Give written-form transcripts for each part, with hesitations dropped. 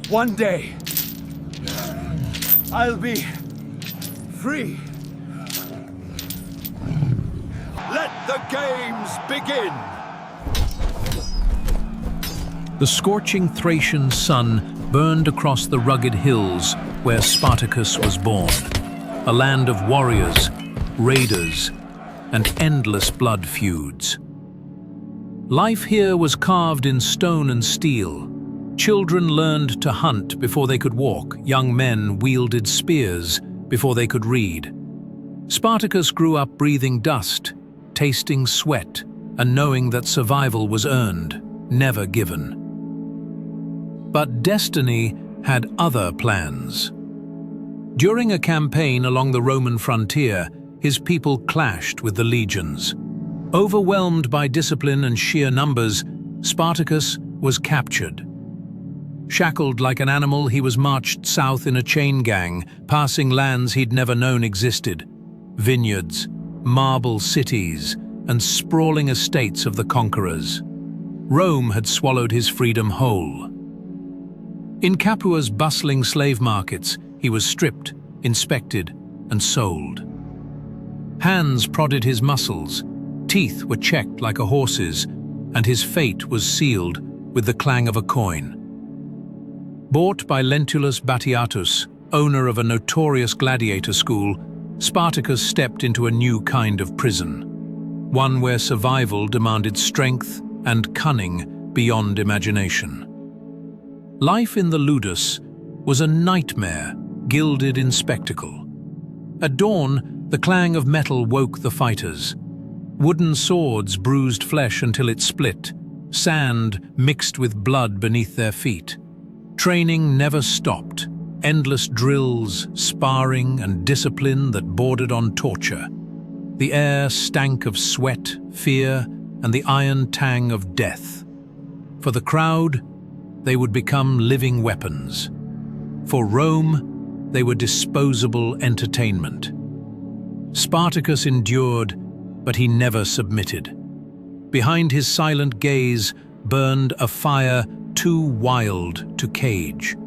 One day, I'll be free. Let the games begin! The scorching Thracian sun burned across the rugged hills where Spartacus was born, a land of warriors, raiders, and endless blood feuds. Life here was carved in stone and steel. Children learned to hunt before they could walk. Young men wielded spears before they could read. Spartacus grew up breathing dust, tasting sweat, and knowing that survival was earned, never given. But destiny had other plans. During a campaign along the Roman frontier, his people clashed with the legions. Overwhelmed by discipline and sheer numbers, Spartacus was captured. Shackled like an animal, he was marched south in a chain gang, passing lands he'd never known existed. Vineyards, marble cities, and sprawling estates of the conquerors. Rome had swallowed his freedom whole. In Capua's bustling slave markets, he was stripped, inspected, and sold. Hands prodded his muscles, teeth were checked like a horse's, and his fate was sealed with the clang of a coin. Bought by Lentulus Batiatus, owner of a notorious gladiator school, Spartacus stepped into a new kind of prison, one where survival demanded strength and cunning beyond imagination. Life in the ludus was a nightmare gilded in spectacle. At dawn, the clang of metal woke the fighters. Wooden swords bruised flesh until it split, sand mixed with blood beneath their feet. Training never stopped, endless drills, sparring, and discipline that bordered on torture. The air stank of sweat, fear, and the iron tang of death. For the crowd, they would become living weapons. For Rome, they were disposable entertainment. Spartacus endured, but he never submitted. Behind his silent gaze burned a fire too wild to cage.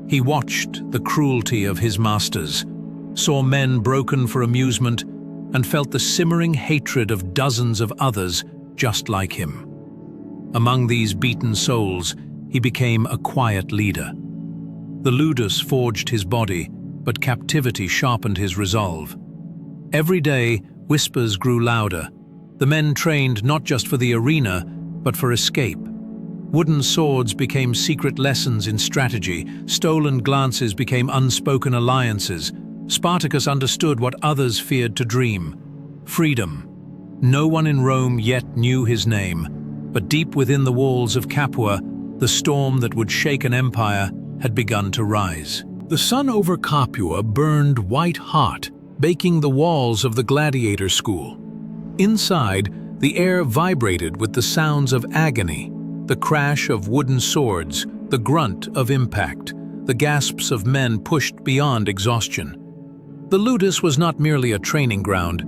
He watched the cruelty of his masters, saw men broken for amusement, and felt the simmering hatred of dozens of others just like him. Among these beaten souls, he became a quiet leader. The ludus forged his body, but captivity sharpened his resolve. Every day, whispers grew louder. The men trained not just for the arena, but for escape. Wooden swords became secret lessons in strategy. Stolen glances became unspoken alliances. Spartacus understood what others feared to dream: freedom. No one in Rome yet knew his name, but deep within the walls of Capua, the storm that would shake an empire had begun to rise. The sun over Capua burned white-hot, baking the walls of the gladiator school. Inside, the air vibrated with the sounds of agony, the crash of wooden swords, the grunt of impact, the gasps of men pushed beyond exhaustion. The ludus was not merely a training ground,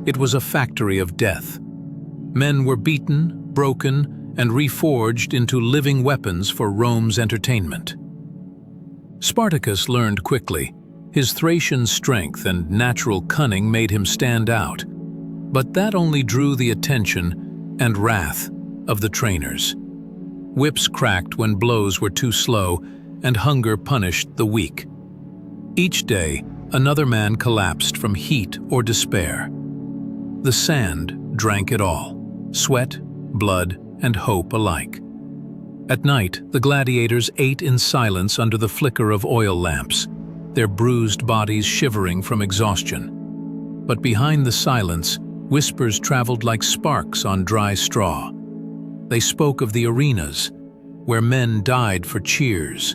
it was a factory of death. Men were beaten, broken, and reforged into living weapons for Rome's entertainment. Spartacus learned quickly. His Thracian strength and natural cunning made him stand out. But that only drew the attention and wrath of the trainers. Whips cracked when blows were too slow, and hunger punished the weak. Each day, another man collapsed from heat or despair. The sand drank it all, sweat, blood, and hope alike. At night, the gladiators ate in silence under the flicker of oil lamps, their bruised bodies shivering from exhaustion. But behind the silence, whispers traveled like sparks on dry straw. They spoke of the arenas, where men died for cheers,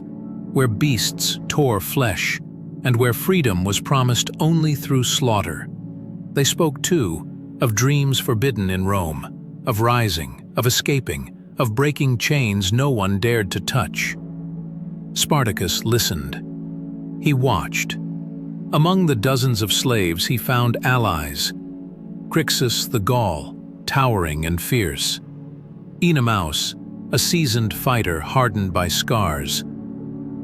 where beasts tore flesh, and where freedom was promised only through slaughter. They spoke, too, of dreams forbidden in Rome, of rising, of escaping, of breaking chains no one dared to touch. Spartacus listened. He watched. Among the dozens of slaves he found allies. Crixus the Gaul, towering and fierce. Enemaus, a seasoned fighter hardened by scars.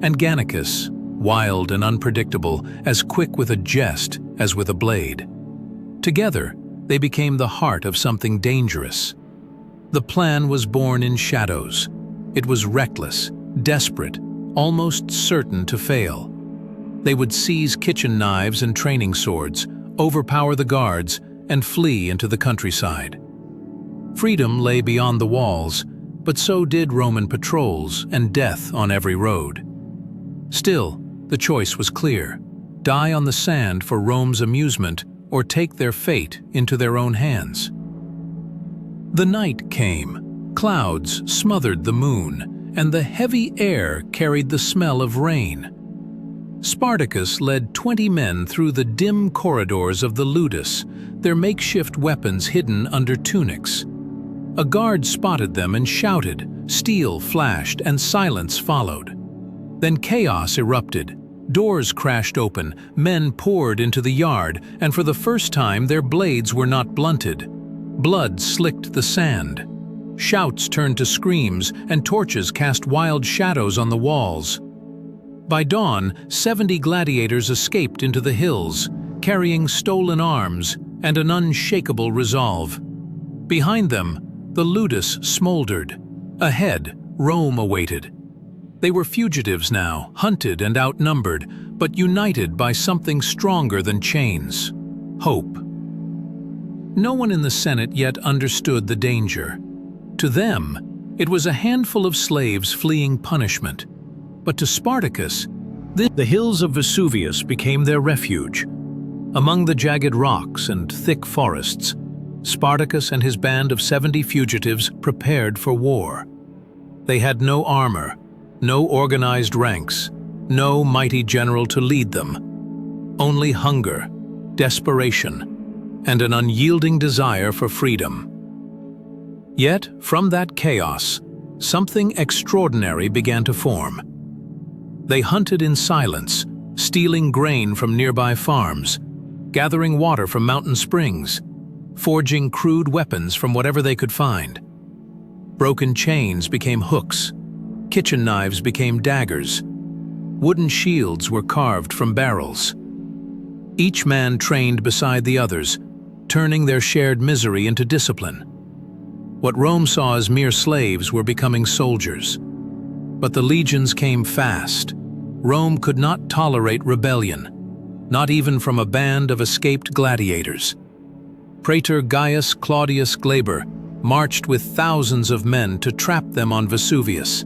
and Gannicus, wild and unpredictable, as quick with a jest as with a blade. Together, they became the heart of something dangerous. The plan was born in shadows. It was reckless, desperate, almost certain to fail. They would seize kitchen knives and training swords, overpower the guards, and flee into the countryside. Freedom lay beyond the walls, but so did Roman patrols and death on every road. Still, the choice was clear: die on the sand for Rome's amusement or take their fate into their own hands. The night came. Clouds smothered the moon, and the heavy air carried the smell of rain. Spartacus led 20 men through the dim corridors of the ludus, their makeshift weapons hidden under tunics. A guard spotted them and shouted, steel flashed, and silence followed. Then chaos erupted. Doors crashed open, men poured into the yard, and for the first time their blades were not blunted. Blood slicked the sand. Shouts turned to screams, and torches cast wild shadows on the walls. By dawn, 70 gladiators escaped into the hills, carrying stolen arms and an unshakable resolve. Behind them, the ludus smoldered. Ahead, Rome awaited. They were fugitives now, hunted and outnumbered, but united by something stronger than chains: hope. No one in the Senate yet understood the danger. To them, it was a handful of slaves fleeing punishment. But to Spartacus, the hills of Vesuvius became their refuge. Among the jagged rocks and thick forests, Spartacus and his band of 70 fugitives prepared for war. They had no armor, no organized ranks, no mighty general to lead them. Only hunger, desperation, and an unyielding desire for freedom. Yet, from that chaos, something extraordinary began to form. They hunted in silence, stealing grain from nearby farms, gathering water from mountain springs, forging crude weapons from whatever they could find. Broken chains became hooks, kitchen knives became daggers, wooden shields were carved from barrels. Each man trained beside the others, turning their shared misery into discipline. What Rome saw as mere slaves were becoming soldiers. But the legions came fast. Rome could not tolerate rebellion, not even from a band of escaped gladiators. Praetor Gaius Claudius Glaber marched with thousands of men to trap them on Vesuvius.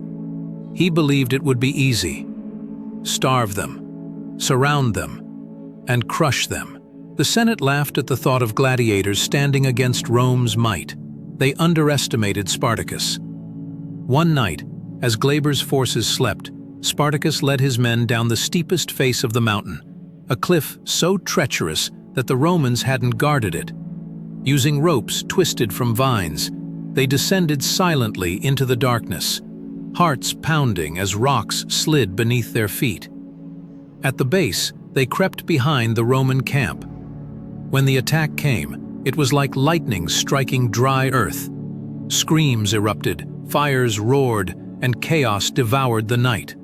He believed it would be easy. Starve them, surround them, and crush them. The Senate laughed at the thought of gladiators standing against Rome's might. They underestimated Spartacus. One night, as Glaber's forces slept, Spartacus led his men down the steepest face of the mountain, a cliff so treacherous that the Romans hadn't guarded it. Using ropes twisted from vines, they descended silently into the darkness, hearts pounding as rocks slid beneath their feet. At the base, they crept behind the Roman camp. When the attack came, it was like lightning striking dry earth. Screams erupted, fires roared, and chaos devoured the night.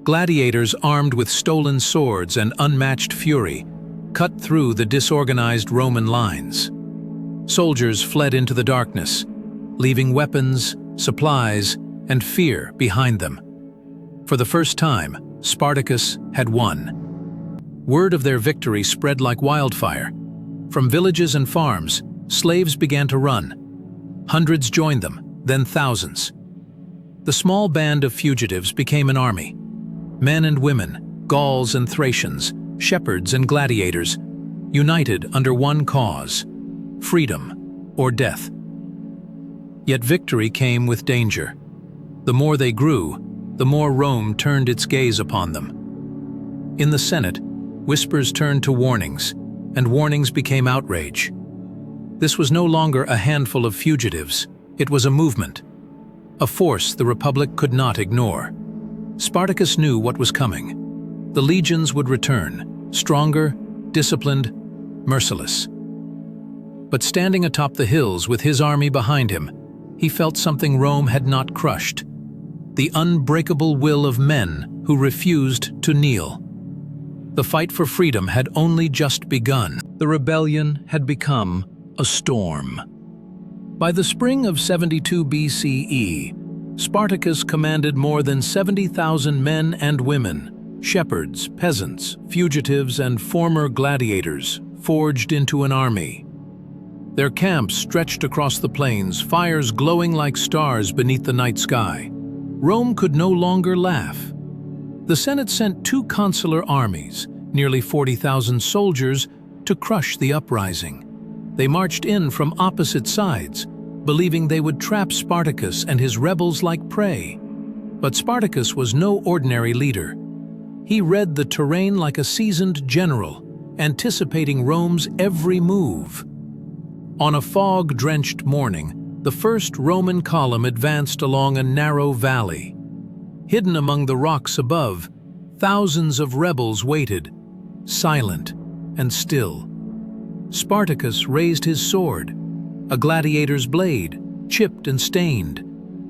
Gladiators armed with stolen swords and unmatched fury cut through the disorganized Roman lines. Soldiers fled into the darkness, leaving weapons, supplies, and fear behind them. For the first time, Spartacus had won. Word of their victory spread like wildfire. From villages and farms, slaves began to run. Hundreds joined them, then thousands. The small band of fugitives became an army. Men and women, Gauls and Thracians, shepherds and gladiators, united under one cause: freedom or death. Yet victory came with danger. The more they grew, the more Rome turned its gaze upon them. In the Senate, whispers turned to warnings, and warnings became outrage. This was no longer a handful of fugitives, it was a movement, a force the Republic could not ignore. Spartacus knew what was coming. The legions would return, stronger, disciplined, merciless. But standing atop the hills with his army behind him, he felt something Rome had not crushed: the unbreakable will of men who refused to kneel. The fight for freedom had only just begun. The rebellion had become a storm. By the spring of 72 BCE, Spartacus commanded more than 70,000 men and women, shepherds, peasants, fugitives, and former gladiators, forged into an army. Their camps stretched across the plains, fires glowing like stars beneath the night sky. Rome could no longer laugh. The Senate sent 2 consular armies, nearly 40,000 soldiers, to crush the uprising. They marched in from opposite sides, believing they would trap Spartacus and his rebels like prey. But Spartacus was no ordinary leader. He read the terrain like a seasoned general, anticipating Rome's every move. On a fog-drenched morning, the first Roman column advanced along a narrow valley. Hidden among the rocks above, thousands of rebels waited, silent and still. Spartacus raised his sword, a gladiator's blade, chipped and stained,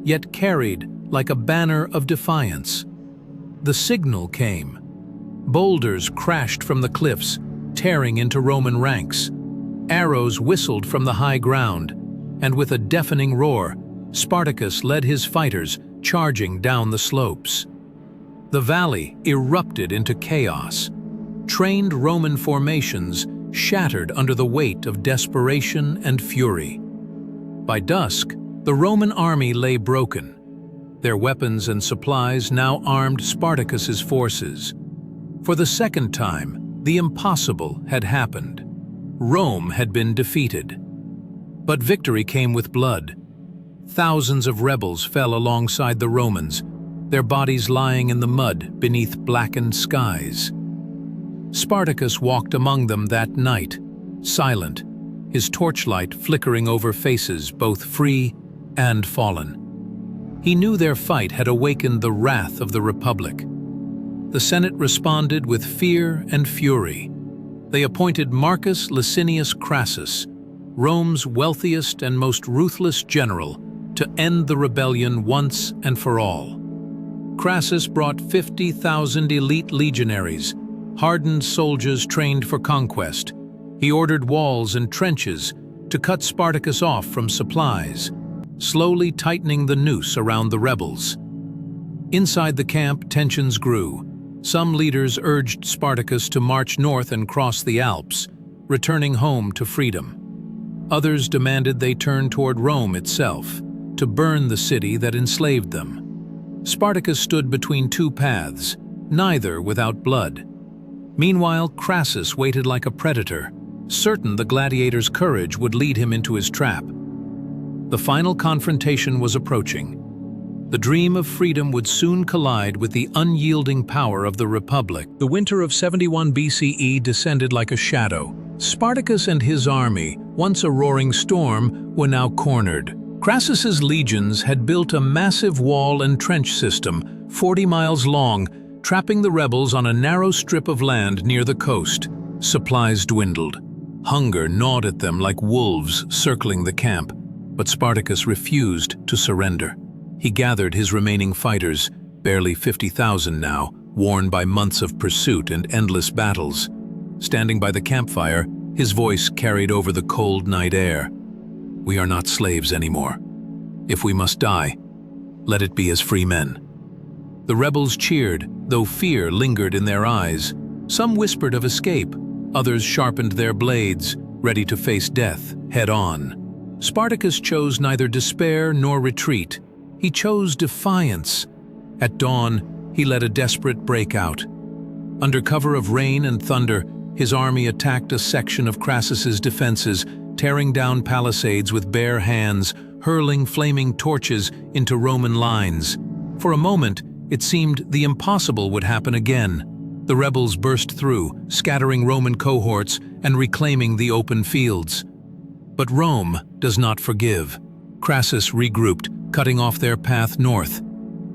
yet carried like a banner of defiance. The signal came. Boulders crashed from the cliffs, tearing into Roman ranks. Arrows whistled from the high ground, and with a deafening roar, Spartacus led his fighters charging down the slopes. The valley erupted into chaos. Trained Roman formations shattered under the weight of desperation and fury. By dusk, the Roman army lay broken. Their weapons and supplies now armed Spartacus's forces. For the second time, the impossible had happened. Rome had been defeated. But victory came with blood. Thousands of rebels fell alongside the Romans, their bodies lying in the mud beneath blackened skies. Spartacus walked among them that night, silent, his torchlight flickering over faces both free and fallen. He knew their fight had awakened the wrath of the Republic. The Senate responded with fear and fury. They appointed Marcus Licinius Crassus, Rome's wealthiest and most ruthless general, to end the rebellion once and for all. Crassus brought 50,000 elite legionaries, hardened soldiers trained for conquest. He ordered walls and trenches to cut Spartacus off from supplies, slowly tightening the noose around the rebels. Inside the camp, tensions grew. Some leaders urged Spartacus to march north and cross the Alps, returning home to freedom. Others demanded they turn toward Rome itself, to burn the city that enslaved them. Spartacus stood between 2 paths, neither without blood. Meanwhile, Crassus waited like a predator, certain the gladiator's courage would lead him into his trap. The final confrontation was approaching. The dream of freedom would soon collide with the unyielding power of the Republic. The winter of 71 BCE descended like a shadow. Spartacus and his army, once a roaring storm, were now cornered. Crassus's legions had built a massive wall and trench system, 40 miles long, trapping the rebels on a narrow strip of land near the coast. Supplies dwindled. Hunger gnawed at them like wolves circling the camp, but Spartacus refused to surrender. He gathered his remaining fighters, barely 50,000 now, worn by months of pursuit and endless battles. Standing by the campfire, his voice carried over the cold night air. "We are not slaves anymore. If we must die, let it be as free men." The rebels cheered, though fear lingered in their eyes. Some whispered of escape, others sharpened their blades, ready to face death head-on. Spartacus chose neither despair nor retreat. He chose defiance. At dawn, he led a desperate breakout. Under cover of rain and thunder, his army attacked a section of Crassus's defenses, tearing down palisades with bare hands, hurling flaming torches into Roman lines. For a moment, it seemed the impossible would happen again. The rebels burst through, scattering Roman cohorts and reclaiming the open fields. But Rome does not forgive. Crassus regrouped, cutting off their path north.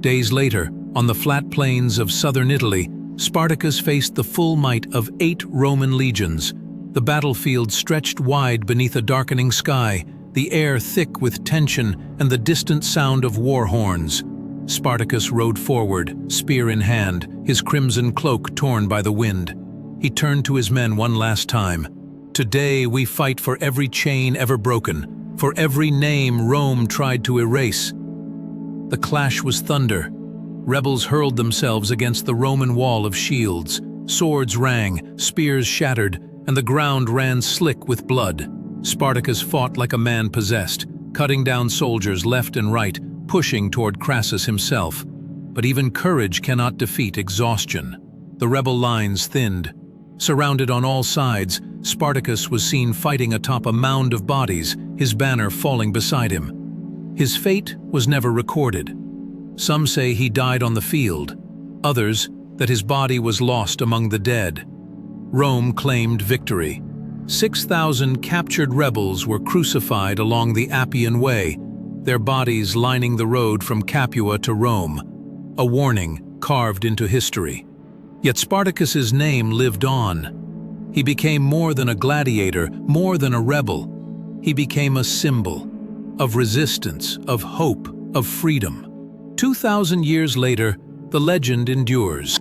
Days later, on the flat plains of southern Italy, Spartacus faced the full might of 8 Roman legions. The battlefield stretched wide beneath a darkening sky, the air thick with tension and the distant sound of war horns. Spartacus rode forward, spear in hand, his crimson cloak torn by the wind. He turned to his men one last time. "Today we fight for every chain ever broken, for every name Rome tried to erase." The clash was thunder. Rebels hurled themselves against the Roman wall of shields. Swords rang, spears shattered, and the ground ran slick with blood. Spartacus fought like a man possessed, cutting down soldiers left and right, pushing toward Crassus himself. But even courage cannot defeat exhaustion. The rebel lines thinned. Surrounded on all sides, Spartacus was seen fighting atop a mound of bodies, his banner falling beside him. His fate was never recorded. Some say he died on the field, others that his body was lost among the dead. Rome claimed victory. 6,000 captured rebels were crucified along the Appian Way, their bodies lining the road from Capua to Rome, a warning carved into history. Yet Spartacus's name lived on. He became more than a gladiator, more than a rebel. He became a symbol of resistance, of hope, of freedom. 2,000 years later, the legend endures.